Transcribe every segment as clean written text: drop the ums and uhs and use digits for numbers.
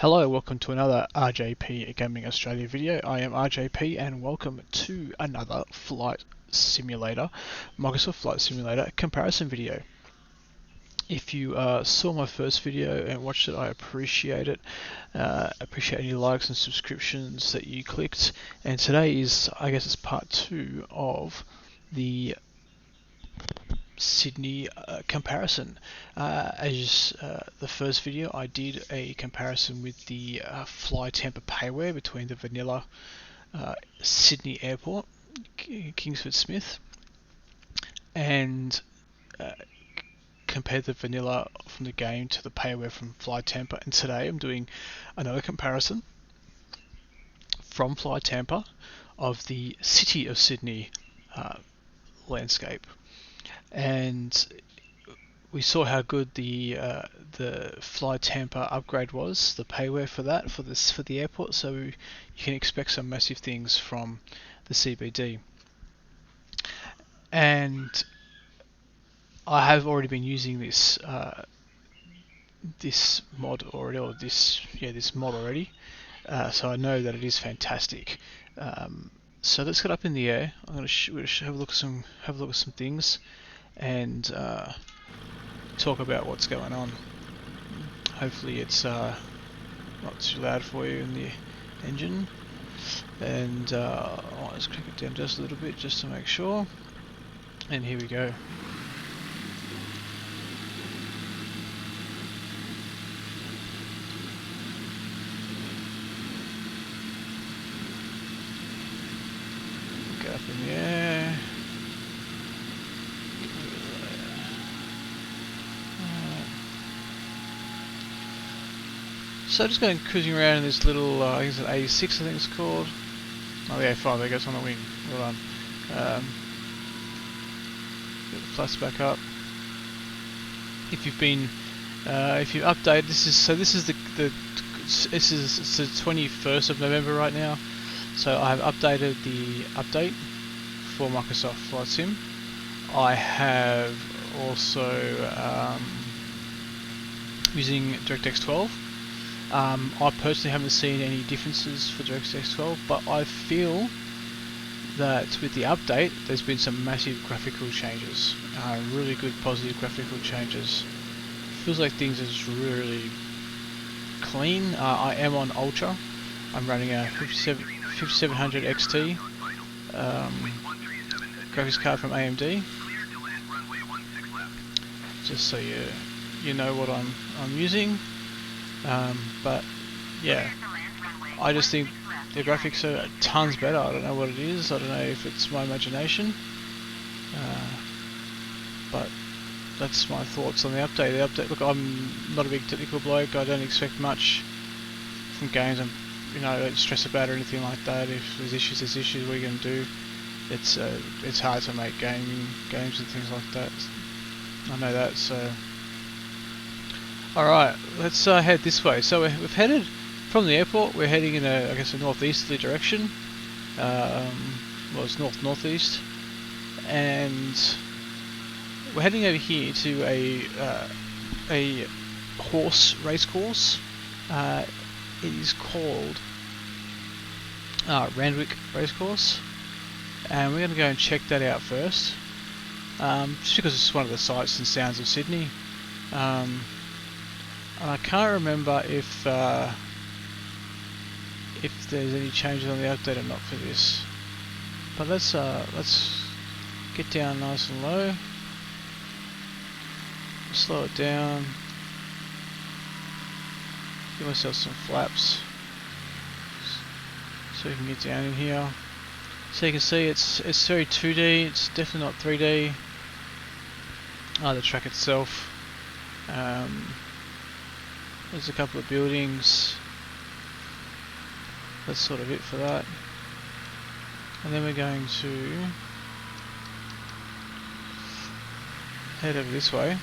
Hello, welcome to another RJP Gaming Australia video. I am RJP and welcome to another Flight Simulator, Microsoft Flight Simulator comparison video. If you saw my first video and watched it, I appreciate it. Appreciate any likes and subscriptions that you clicked. And today is, I guess it's part 2 of the Sydney comparison. As the first video, I did a comparison with the Fly Tampa payware between the vanilla Sydney Airport, Kingsford Smith, and compared the vanilla from the game to the payware from Fly Tampa. And today I'm doing another comparison from Fly Tampa of the City of Sydney landscape. And we saw how good the Fly Tampa upgrade was, the payware for that for the airport. So you can expect some massive things from the CBD. And I have already been using this this mod already, or this mod already. So I know that it is fantastic. So let's get up in the air. I'm going to have a look at some things and talk about what's going on. Hopefully it's not too loud for you in the engine. And I'll just crank it down just a little bit just to make sure. And here we go. Get up in the air. So just going cruising around in this little, I think it's an 86, I think it's called. Oh, the A5, there goes on the wing. Well done. Get the flaps back up. If you've been, if you update, this is the 21st of November right now. So I have updated the update for Microsoft Flight Sim. I have also using DirectX 12. I personally haven't seen any differences for DirectX 12, but I feel that with the update there's been some massive graphical changes, really good positive graphical changes. Feels like things is really clean. I am on Ultra. I'm running a 5700 XT graphics card from AMD, just so you know what I'm using. But yeah, I just think the graphics are tons better. I don't know what it is. I don't know if it's my imagination. But that's my thoughts on the update. The update. Look, I'm not a big technical bloke. I don't expect much from games. I don't stress about it or anything like that. If there's issues, there's issues. What are you going to do? It's hard to make games and things like that. I know that. So. Alright, let's head this way. So we've headed from the airport, we're heading in a northeasterly direction. Well, it's northeast. And we're heading over here to a horse racecourse. It is called Randwick Racecourse. And we're going to go and check that out first. Just because it's one of the sights and sounds of Sydney. And I can't remember if there's any changes on the update or not for this. But let's get down nice and low. Slow it down. Give myself some flaps so you can get down in here. So you can see it's very 2D. It's definitely not 3D. The track itself. There's a couple of buildings. That's sort of it for that. And then we're going to head over this way.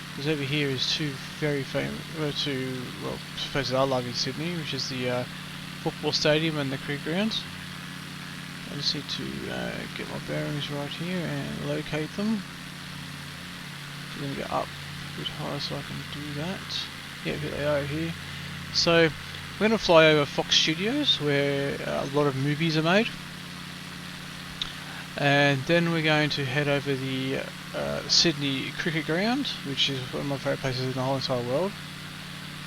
Because over here is two very famous, places I love in Sydney, which is the football stadium and the cricket ground. I just need to get my bearings right here and locate them. I'm going to go up a bit higher so I can do that. Yeah, here they are here. So we're going to fly over Fox Studios, where a lot of movies are made, and then we're going to head over the Sydney Cricket Ground, which is one of my favourite places in the whole entire world,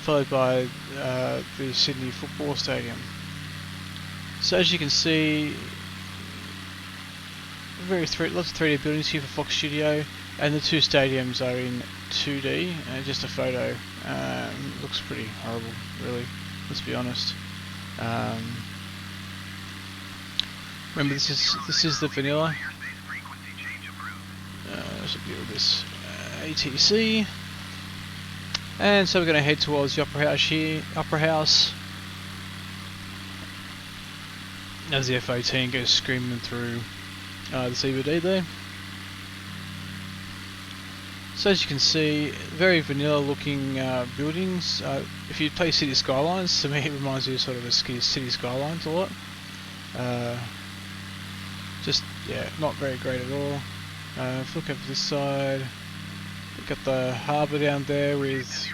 followed by the Sydney Football Stadium. So as you can see, lots of 3D buildings here for Fox Studio, and the two stadiums are in 2D. Just a photo. Looks pretty horrible, really. Let's be honest. Remember, this is the vanilla. Let's build this ATC, and so we're going to head towards the Opera House here. Opera House. As the F-18 goes screaming through the CBD there. So as you can see, very vanilla looking buildings. If you play City Skylines, to me it reminds you sort of City Skylines a lot. Just, yeah, not very great at all. If you look over this side, we've got the harbour down there with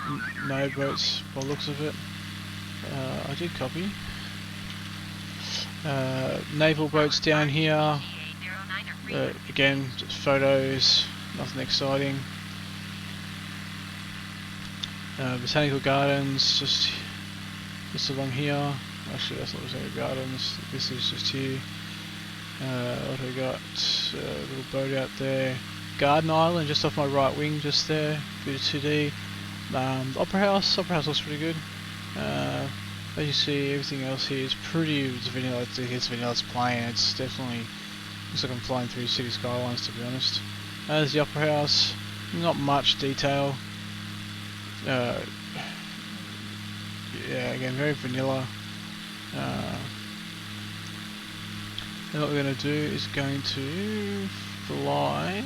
no boats by the looks of it. I did copy. Naval boats down here. Again, just photos, nothing exciting. Botanical Gardens, just along here. Actually, that's not Botanical Gardens. This is just here. What have we got? A little boat out there. Garden Island, just off my right wing, just there. Bit of 2D. Opera House looks pretty good. As you see, everything else here is it's vanilla. It's vanilla. It's plain. It's definitely looks like I'm flying through City Skylines, to be honest. There's the Opera House. Not much detail. Yeah, again, very vanilla. And what we're going to do is going to fly.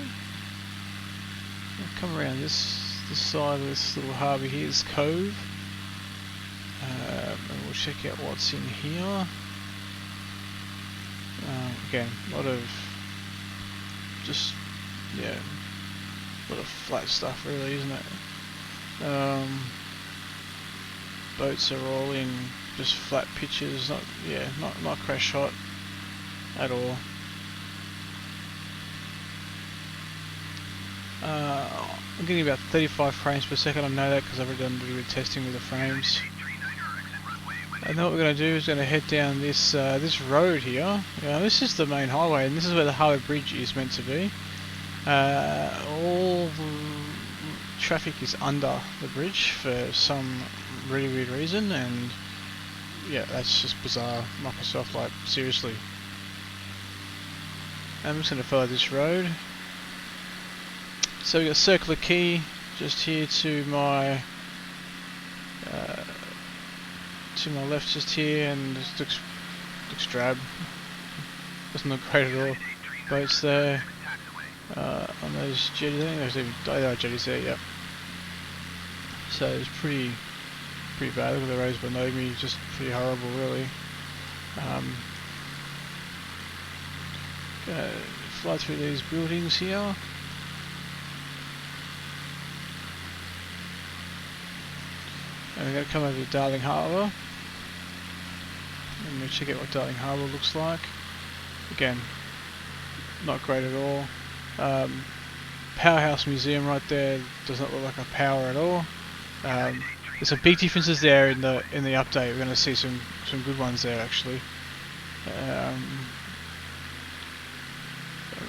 Come around this side of this little harbour here, this cove. And we'll check out what's in here. Again, a lot of flat stuff, really, isn't it? Boats are all in just flat pitches, not crash hot at all. I'm getting about 35 frames per second. I know that because I've already done a little bit of testing with the frames. And then what we're going to do is going to head down this this road here. This is the main highway, and this is where the Harbour Bridge is meant to be. All traffic is under the bridge for some really weird reason, and yeah, that's just bizarre. Microsoft, like, seriously. I'm just going to follow this road. So we got Circular Quay just here to my left, just here, and it looks drab. Doesn't look great at all. Boats there. On those jetties, I think there's even jetties there. Yep. So it's pretty bad. Look at the roads below me, just pretty horrible, really. Gonna fly through these buildings here. And we're going to come over to Darling Harbour. And we'll check out what Darling Harbour looks like. Again, not great at all. Powerhouse Museum right there does not look like a power at all. There's some big differences there in the update. We're going to see some good ones there, actually.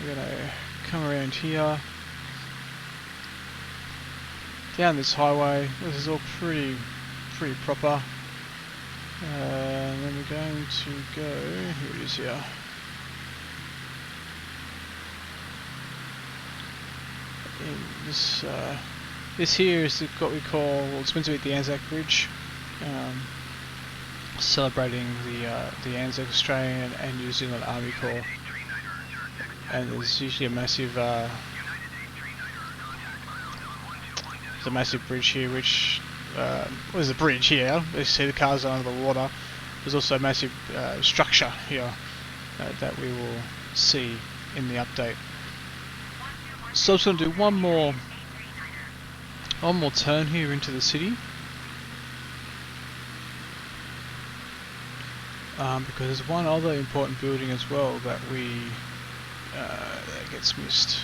We're going to come around here, down this highway. This is all pretty proper. And then we're going to go, here it is here. This here is what we call, well, it's meant to be the Anzac Bridge, celebrating the Anzac Australian and New Zealand Army Corps. And there's usually a massive bridge here, which there's a bridge here. You see the cars are under the water. There's also a massive structure here that we will see in the update. So I'm just going to do one more turn here into the city. because there's one other important building as well that that gets missed,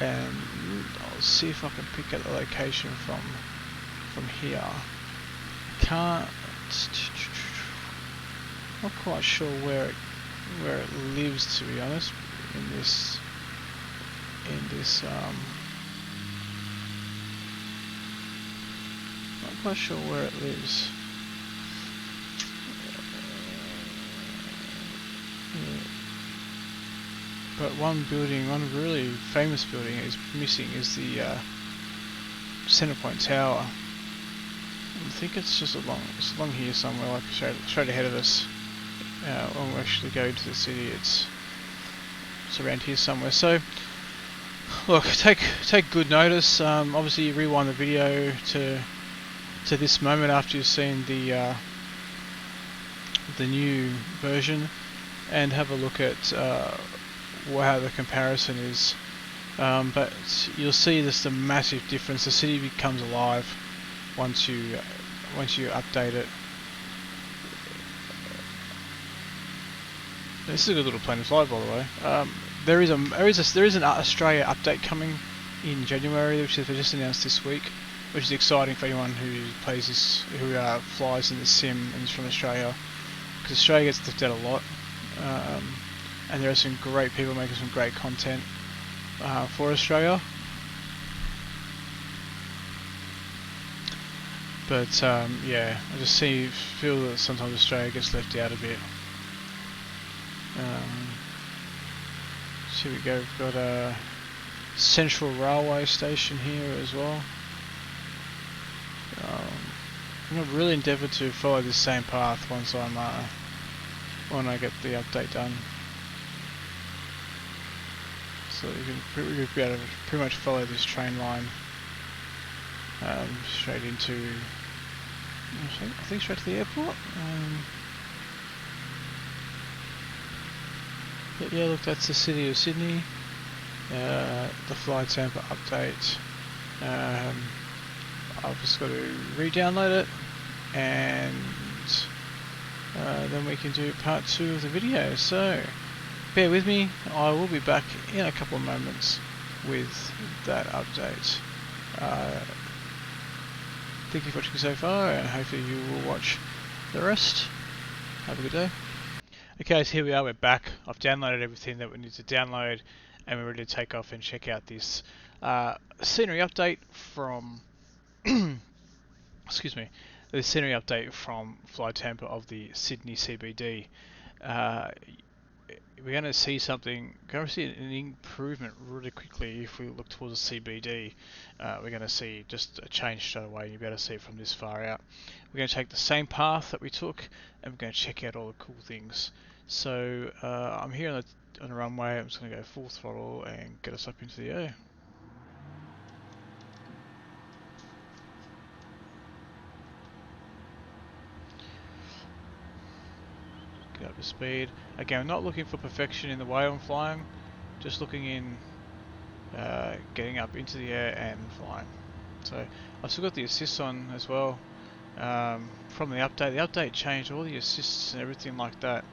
and I'll see if I can pick out the location from here. Can't. Not quite sure where it lives, to be honest. In this not quite sure where it lives. But one really famous building is missing is the Centrepoint Tower. I think it's just along here somewhere, like straight ahead of us. When we actually go into the city, it's around here somewhere. So, look, take good notice. Obviously, you rewind the video to this moment after you've seen the new version, and have a look at how the comparison is. But you'll see there's a massive difference. The city becomes alive once you update it. This is a good little plane to fly, by the way. There is an Australia update coming in January, which they've just announced this week, which is exciting for anyone who plays this, who flies in the sim and is from Australia, because Australia gets left out a lot, and there are some great people making some great content for Australia. But yeah, I just feel that sometimes Australia gets left out a bit. So here we go, we've got a Central Railway Station here as well. I'm going to really endeavour to follow this same path when I get the update done. So you can be able to pretty much follow this train line straight into, I think straight to the airport. But yeah, look, that's the city of Sydney. The Fly Tampa update. I've just got to re-download it, and then we can do part 2 of the video. So bear with me, I will be back in a couple of moments with that update. Thank you for watching so far, and hopefully you will watch the rest. Have a good day. Okay, so here we are, we're back. I've downloaded everything that we need to download, and we're ready to take off and check out this scenery update from excuse me, the scenery update from Fly Tampa of the Sydney CBD. We're going to see an improvement really quickly if we look towards the CBD. We're going to see just a change straight away, and you'll be able to see it from this far out. We're going to take the same path that we took, and we're going to check out all the cool things. So I'm here on the runway. I'm just going to go full throttle and get us up into the air. Get up to speed. Again, I'm not looking for perfection in the way I'm flying, just looking in getting up into the air and flying. So I've still got the assists on as well from the update. The update changed all the assists and everything like that,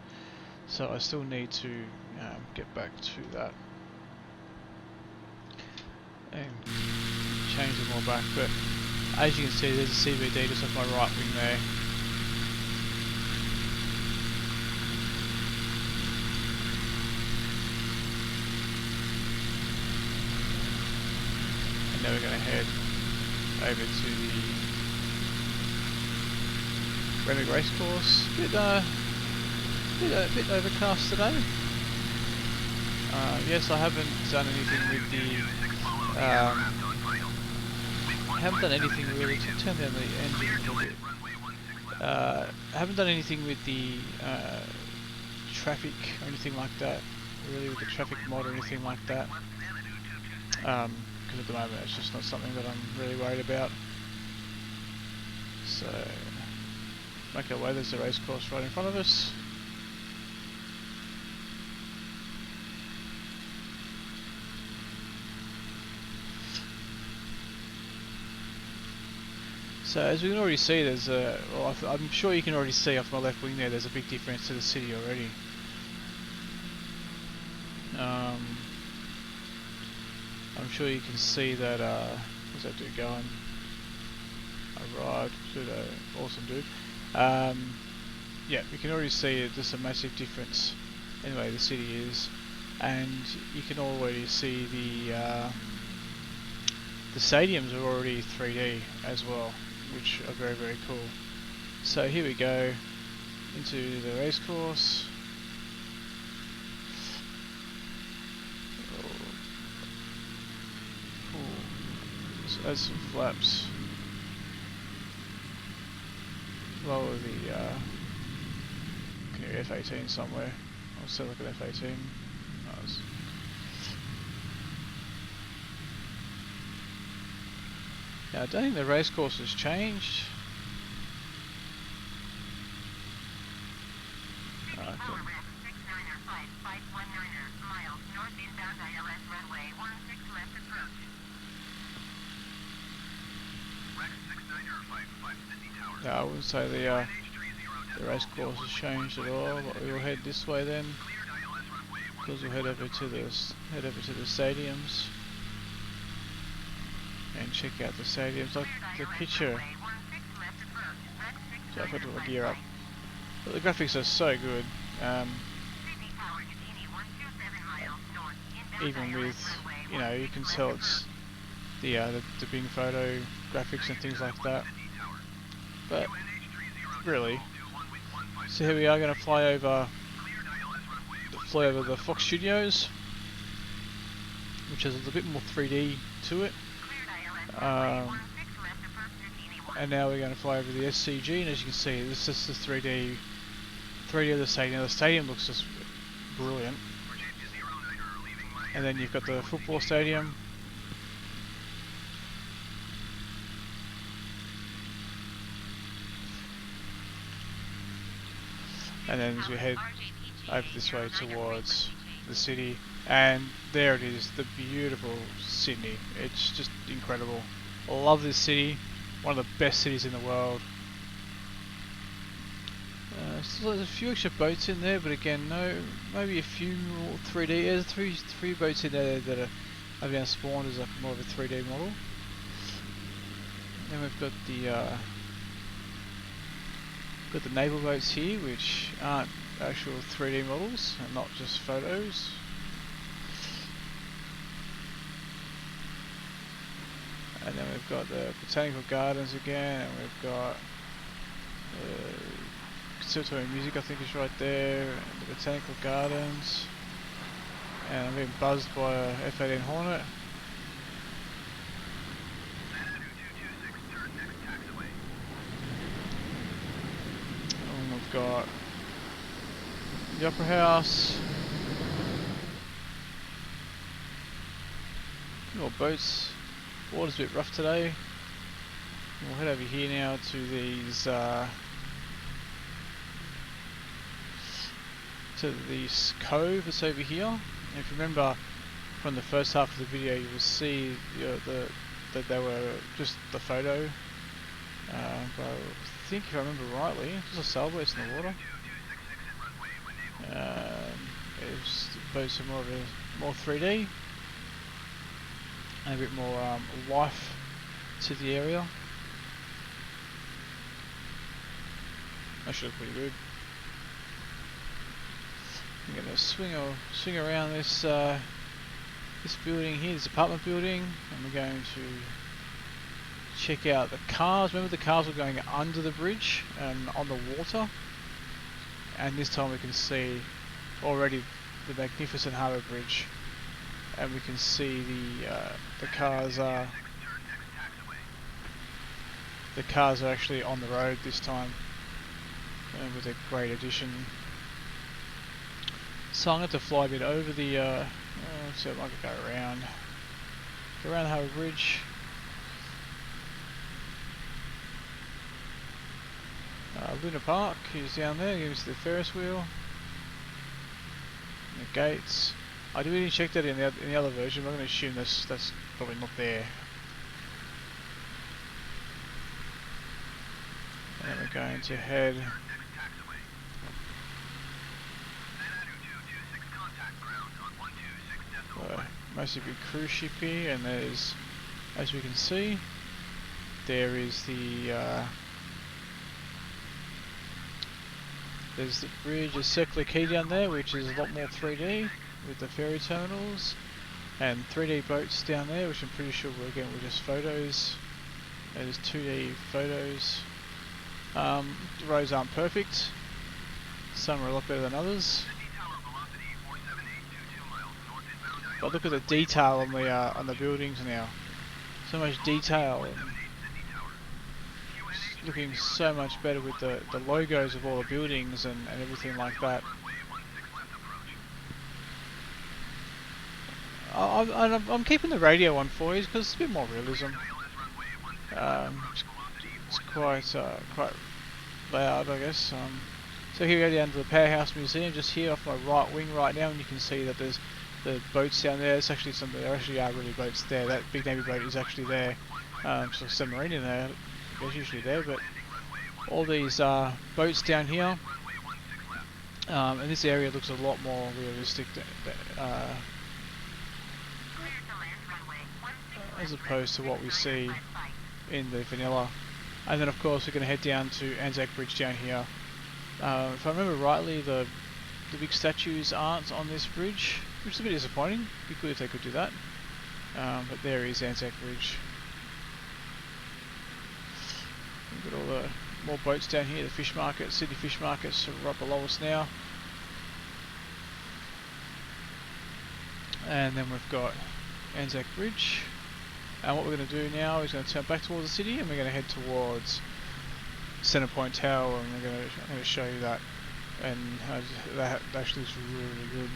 so I still need to get back to that and change them all back. But as you can see, there's a CBD just off my right wing there. And now we're going to head over to the Randwick Racecourse. Bit overcast today. Yes, I haven't done anything with the. I haven't done anything really to turn down the engine a little bit. I haven't done anything with the traffic or anything like that. Really, with the traffic mod or anything like that. Because at the moment it's just not something that I'm really worried about. So, make our way. There's the racecourse right in front of us. So as we can already see, there's a, well, I'm sure you can already see off my left wing there, there's a big difference to the city already. I'm sure you can see that, what's that dude going? Arrived, awesome dude. Yeah, you can already see there's a massive difference in the way the city is, and you can already see the stadiums are already 3D as well, which are very, very cool. So here we go into the racecourse. So add some flaps. Lower the can hear F18 somewhere. I'll still look at F18. Nice. Now I don't think the racecourse has changed. No, I wouldn't say the racecourse has changed at all. But we will head this way then, because we'll head over to the stadiums and check out the stadiums. Like the picture. So I've got to put my gear up. But the graphics are so good. Even with, you know, you can tell it's the big photo graphics and things like that. But really, so here we are going to fly over the Fox Studios, which has a little bit more 3D to it. And now we're going to fly over the SCG, and as you can see, this is the 3D of the stadium. Now the stadium looks just brilliant. And then you've got the football stadium. And then as we head over this way towards the city, and there it is, the beautiful Sydney. It's just incredible. I love this city, one of the best cities in the world. So there's a few extra boats in there, but again, no, maybe a few more 3D. There's three boats in there that have now spawned as like more of a 3D model. Then we've got the naval boats here, which aren't actual 3D models and not just photos. And then we've got the botanical gardens again, and we've got Conservatory of Music, I think is right there, and the botanical gardens. And I'm being buzzed by a F-18 Hornet. And we've got the Opera House. More boats. Water's a bit rough today. We'll head over here now to these to this cove that's over here. And if you remember from the first half of the video, you will see that they were just the photo. But I think if I remember rightly, there's a sailboat in the water. The boats are more 3D. And a bit more life to the area. That should look pretty good. I'm going to swing around this this building here, this apartment building, and we're going to check out the cars. Remember, the cars were going under the bridge and on the water, and this time we can see already the magnificent harbour bridge. And we can see the cars are actually on the road this time, and with a great addition. So I'm going to fly a bit over the. Let's see if I can go around the Harbour Bridge. Luna Park is down there. You can see the Ferris Wheel, and the gates. I didn't check that in the other version, but I'm going to assume that's probably not there. then we're going to head mostly big cruise ship here, and there's, as we can see, there is there's the bridge, a circular quay down there, which is a lot more 3D with the ferry terminals, and 3D boats down there, which I'm pretty sure again were just photos. And there's 2D photos. The roads aren't perfect. Some are a lot better than others. But look at the detail on the buildings now. So much detail. It's looking so much better with the logos of all the buildings and everything like that. I'm keeping the radio on for you because it's a bit more realism. It's quite loud, I guess. So here we go down to the Powerhouse Museum, just here off my right wing right now, and you can see that there's the boats down there. It's actually there actually are really boats there. That big Navy boat is actually there. So submarine in there, it's usually there, but all these boats down here, and this area looks a lot more realistic as opposed to what we see in the vanilla. And then of course we're going to head down to Anzac Bridge down here. If I remember rightly, the big statues aren't on this bridge, which is a bit disappointing. It'd be good if they could do that. But there is Anzac Bridge. We've got all the more boats down here. The fish market, Sydney fish markets are right below us now. And then we've got Anzac Bridge. And what we're going to do now is going to turn back towards the city, and we're going to head towards Centrepoint Tower, and I'm going to show you that, and that actually looks really, really good.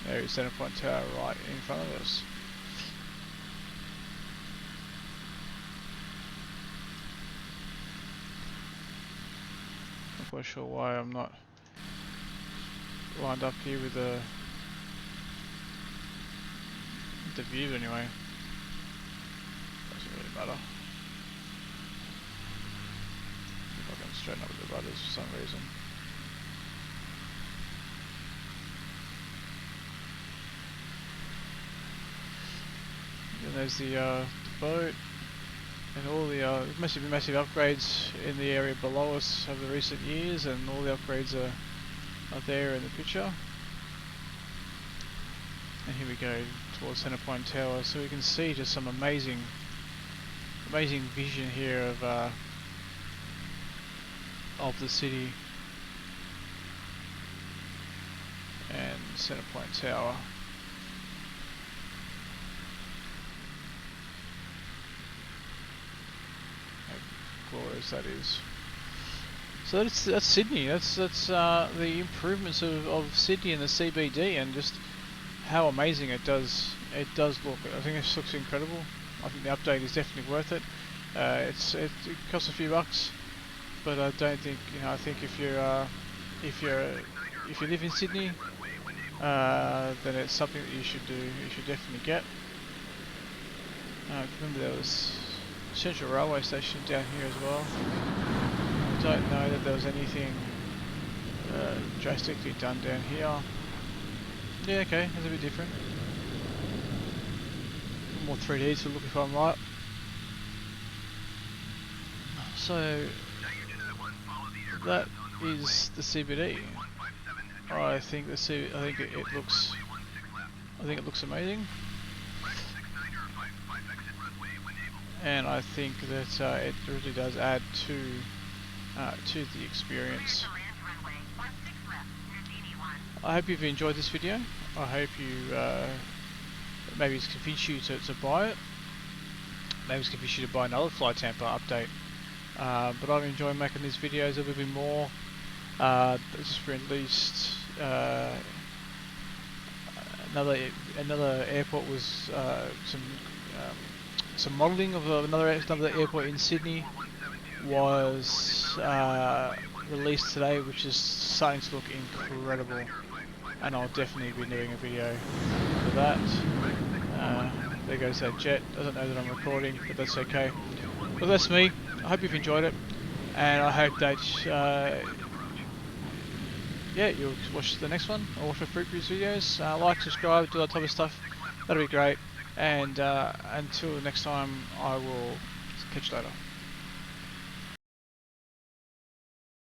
There is Centrepoint Tower right in front of us. Not quite sure why I'm not lined up here with the view anyway. Doesn't really matter. If I can straighten up with the rudders for some reason. And there's the boat, and all the massive upgrades in the area below us over the recent years, and all the upgrades are there in the picture. And here we go towards Centrepoint Tower, so we can see just some amazing vision here of the city and Centrepoint Tower. Glorious that is. So that's Sydney. That's the improvements of Sydney and the CBD, and just how amazing it does look. I think this looks incredible. I think the update is definitely worth it. It costs a few bucks, but I don't think, I think if you live in Sydney, then it's something that you should do. You should definitely get. Remember there was Central Railway Station down here as well. I don't know that there was anything drastically done down here. Yeah, okay, that's a bit different. More 3D to look if I'm right. So that is the CBD. I think it looks amazing. And I think that it really does add to the experience. I hope you've enjoyed this video. I hope you maybe it's convinced you to buy it. Maybe it's convinced you to buy another Fly Tampa update. But I've enjoyed making these videos a little bit more. Just for at least Another airport was some modelling of another airport in Sydney was released today, which is starting to look incredible, and I'll definitely be doing a video for that. There goes that jet. Doesn't know that I'm recording, but that's okay. Well, that's me. I hope you've enjoyed it, and I hope that yeah, you'll watch the next one or watch my previous videos. Like, subscribe, do that type of stuff. That'll be great. And until next time, I will catch you later.